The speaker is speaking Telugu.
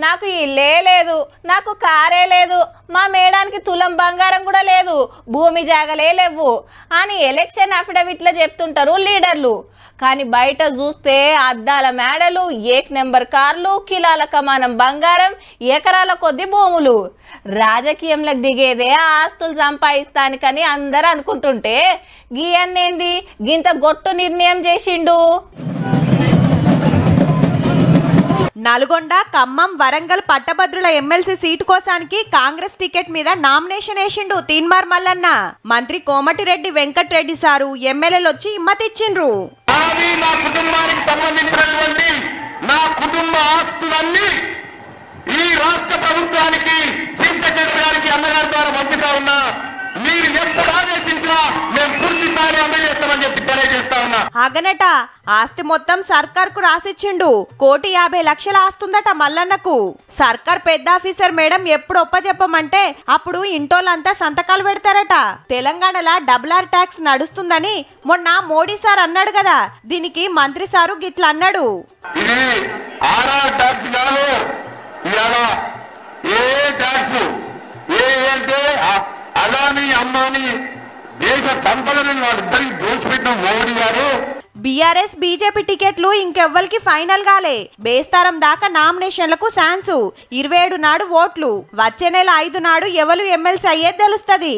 నాకు ఇల్లే లేదు, నాకు కారే లేదు, మా మేడానికి తులం బంగారం కూడా లేదు, భూమి జాగలే లేవు అని ఎలక్షన్ అఫిడవిట్లో చెప్తుంటారు లీడర్లు. కానీ బయట చూస్తే అద్దాల మేడలు, ఏక్ నెంబర్ కార్లు, కిలాల కమానం బంగారం, ఎకరాల కొద్ది భూములు. రాజకీయంలోకి దిగేదే ఆస్తులు సంపాదిస్తానికని అందరూ అనుకుంటుంటే గీయన్నేంది గింత గొట్టు నిర్ణయం చేసిండు? నల్గొండ, ఖమ్మం, వరంగల్ పట్టభద్రుల ఎమ్మెల్సీ సీటు కోసానికి కాంగ్రెస్ టికెట్ మీద నామినేషన్ వేసిండు తీన్మార్ మల్లన్న. మంత్రి కోమటిరెడ్డి వెంకటరెడ్డి సారు ఎమ్మెల్యేలు వచ్చి ఇమ్మతిచ్చిండ్రు. నా కుటుంబానికి సంబంధించినటువంటి నా కుటుంబ ఆస్తులన్నీ ఈ రాష్ట్ర ప్రభుత్వానికి చీఫ్ సెక్రటరీ గారికి అన్నగారి ద్వారా పంపుతా ఉన్నా. మీరు ఎప్పుడు ఆదేశించినా మేము పూర్తి స్థాయి అమలు చేస్తామని చెప్పి తెలియజేస్తా ఉన్నా. అగనట ఆస్తి మొత్తం సర్కార్ కు రాసిచ్చిండు. 1,50,00,000 ఆస్తుందట మల్లన్నకు. సర్కార్ పెద్ద ఆఫీసర్ మేడం ఎప్పుడు ఒప్పచెప్పమంటే అప్పుడు ఇంటోళ్ళంతా సంతకాలు పెడతారట. తెలంగాణలో డబుల్ ట్యాక్స్ నడుస్తుందని మొన్న మోడీ సార్ అన్నాడు కదా, దీనికి మంత్రి సారు గిట్లా అన్నాడు. ఇది ఆర్ఆర్ ట్యాక్స్ కాదు, ఏ ట్యాక్స్ అంటే అదాని అంబానీ దేశ సంపదని వాళ్ళిద్దరికి దోచిపెట్టిన మోడీ గారు. బీఆర్ఎస్ బీజేపీ టికెట్లు ఇంకెవ్వరికి ఫైనల్ గాలే. బేస్తారం దాకా నామినేషన్లకు ఛాన్సు. 27 నాడు ఓట్లు. వచ్చే నెల 5 నాడు ఎవరు ఎమ్మెల్సీ అయ్యేది తెలుస్తది.